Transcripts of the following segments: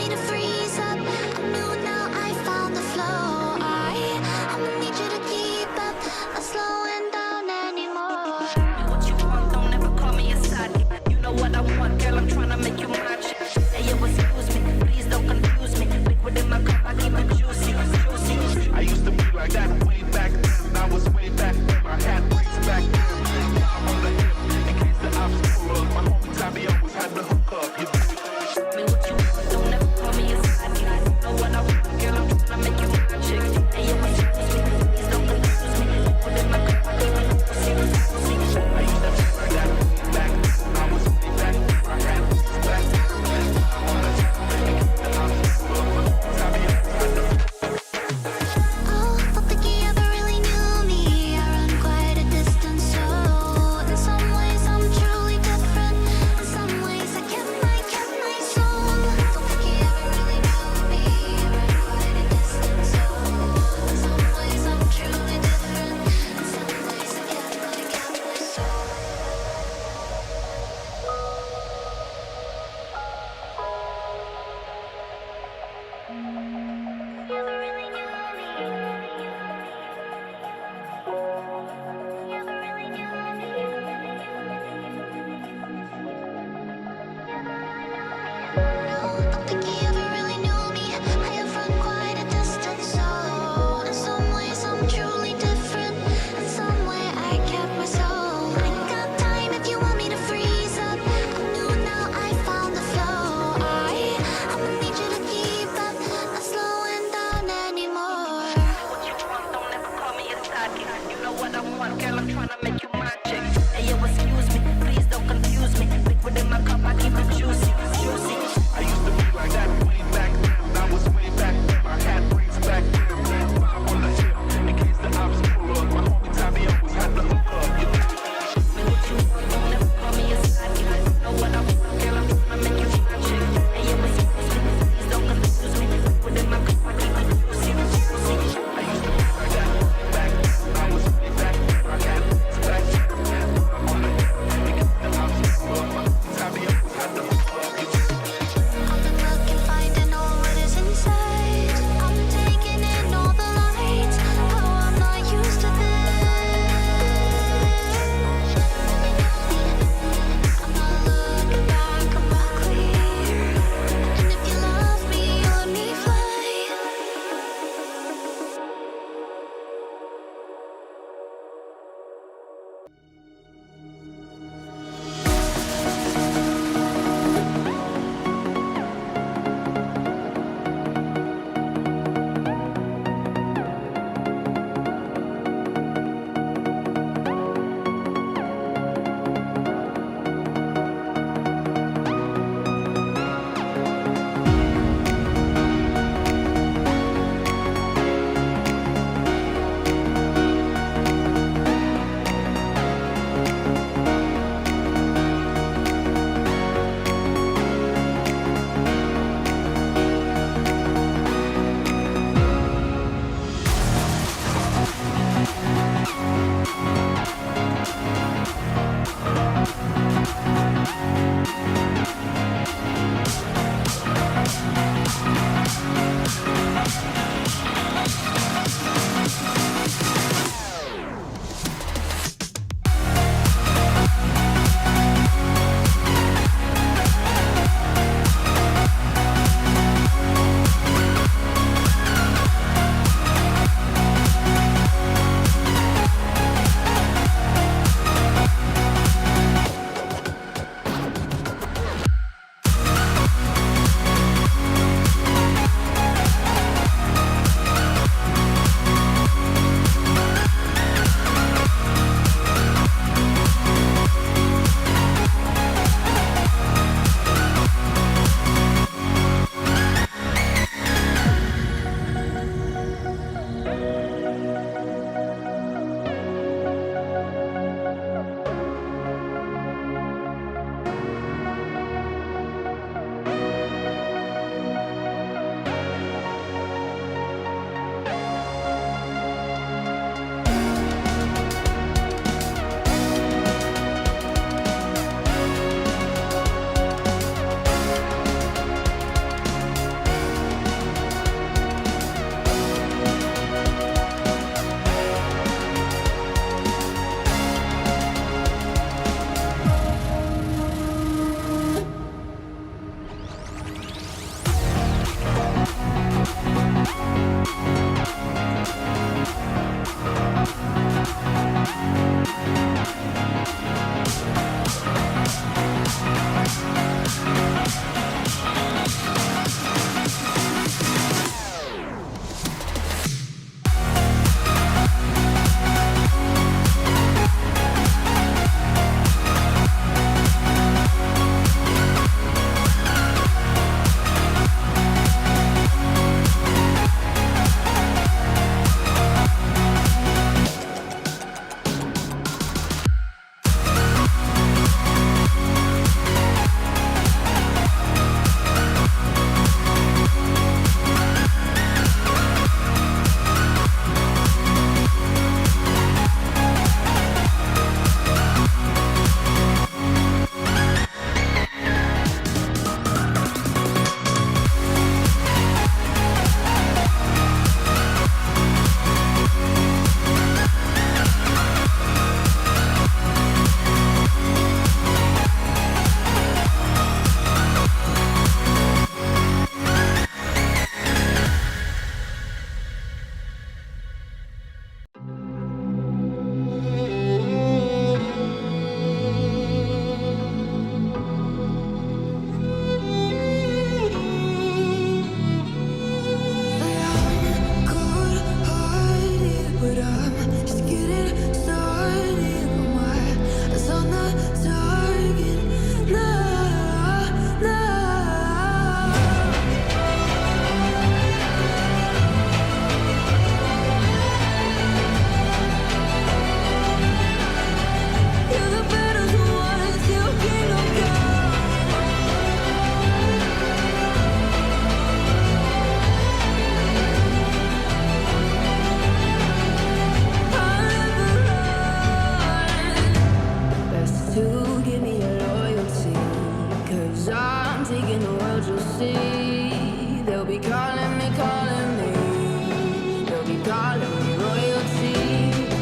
me to freeze up. I knew now I found the flow. I'ma need you to keep up, not slowing down anymore. What you want, don't ever call me a side. You know what I want, girl, I'm tryna make you mine. Hey, yo, excuse me, please don't confuse me. Liquid in my cup, I keep it juicy, juicy. I used to be like that way back then. I was way back then. I had ways back then. Now I'm on the hip in case the obstacle. My homie Tabby always had the hook up. You Me what you want, don't ever call me a world, you'll see. They'll be calling me, calling me. They'll be calling me royalty.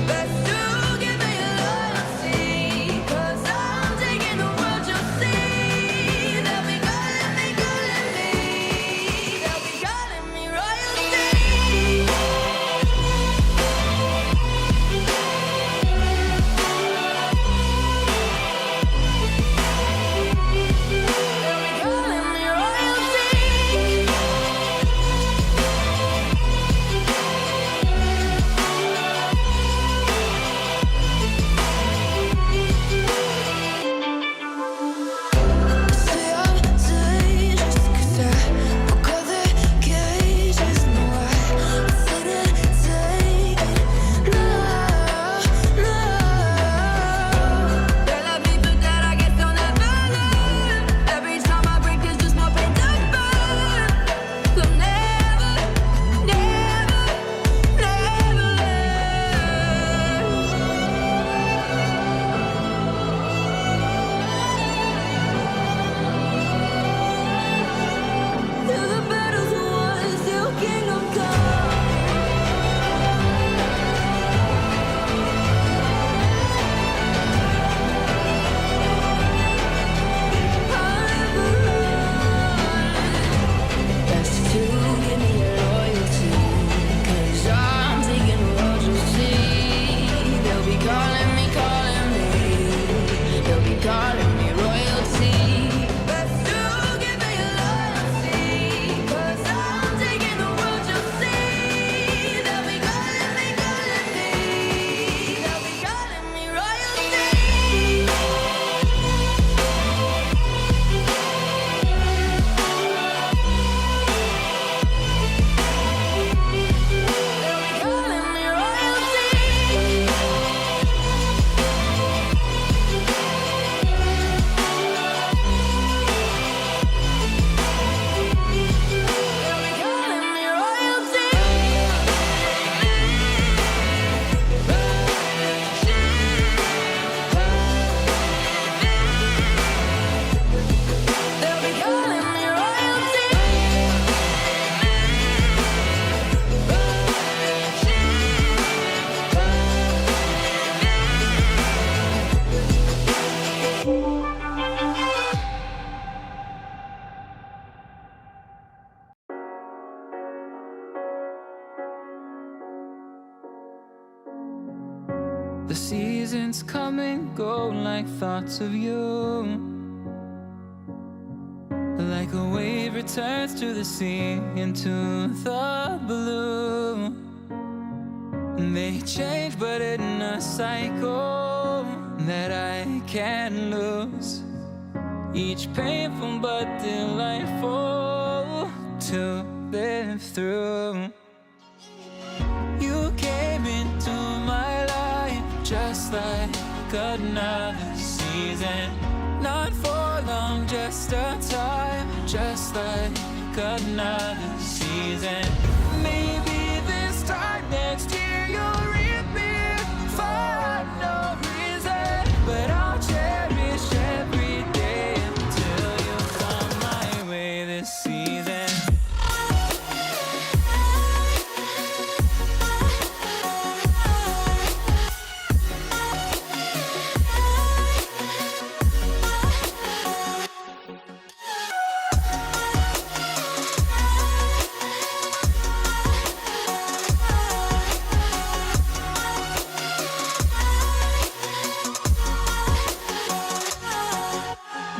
Best to give me loyalty, 'cause I'm taking the world, you'll see. They'll be calling me, calling me. They'll be calling me royalty. The seasons come and go like thoughts of you. Like a wave returns to the sea, into the blue. They change but in a cycle that I can't lose. Each painful but delightful to live through. You came into my life just like another season. Not for long, just a time, just like another season. Maybe this time next year you'll reappear for no reason, but I'll cherish every day until you come my way this season.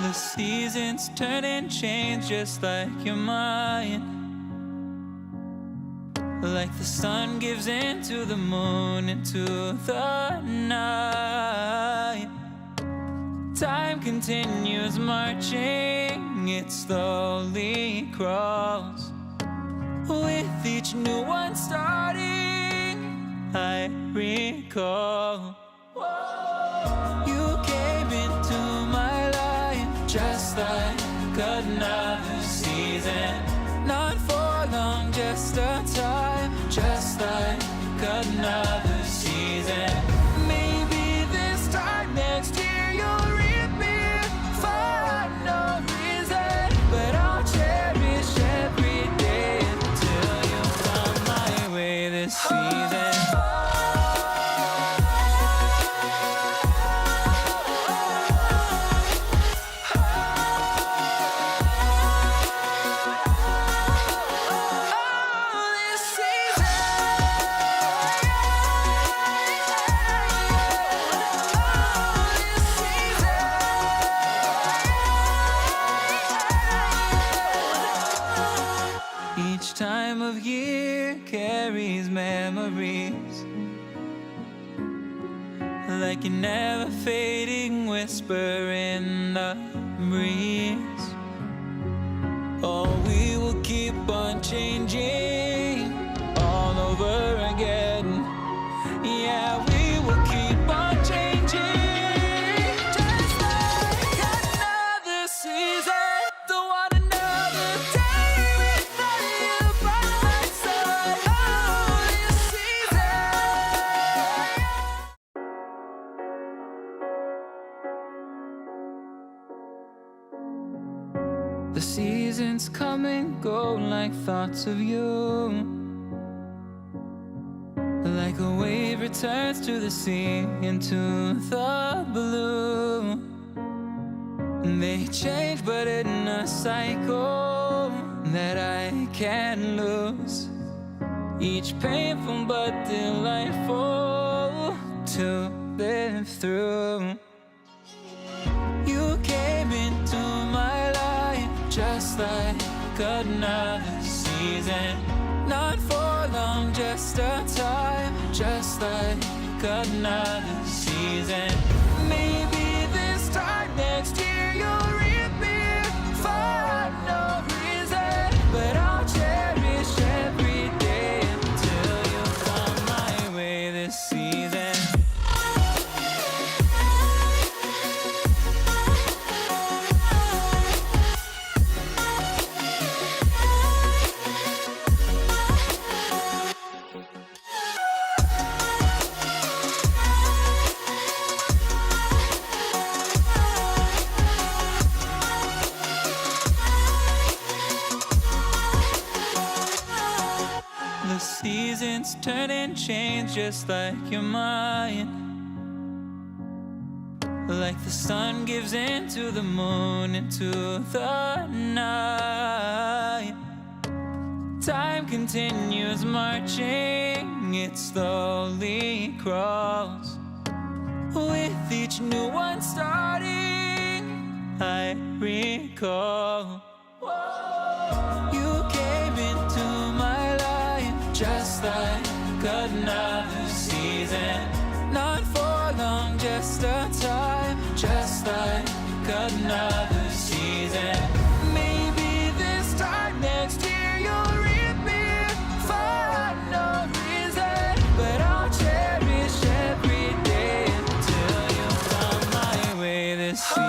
The seasons turn and change just like your mind. Like the sun gives into the moon, into the night. Time continues marching, it slowly crawls. With each new one starting, I recall. You came into my life just like another season. Not for long, just a time, just like another season. Maybe this time next year you'll reappear for no reason, but I'll time of year carries memories, like a never fading whisper in the breeze. Oh, we will keep on changing all over again. Yeah, we will keep on changing, just like another season. Don't want another day without you by my side. Oh, this season. The seasons come and go like thoughts of you, like a wave returns to the sea into the blue. They change but in a cycle that I can't lose, each painful but delightful to live through. You came into my life just like another season, not for long, just a time, just like another season. Maybe this time next year you'll reappear for no reason, but I'll cherish every day until you come my way this season. The seasons turn and change just like your mind, like the sun gives into the moon, into the night. Time continues marching, it slowly crawls. With each new one starting, I recall you came into my life just like another season, not for long, just a time, just like another season. Maybe this time next year you'll reappear for no reason, but I'll cherish every day until you come my way this season.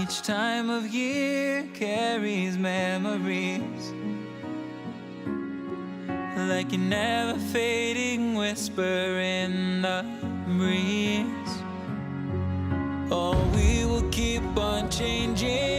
Each time of year carries memories, like a never fading whisper in the breeze. Oh, we will keep on changing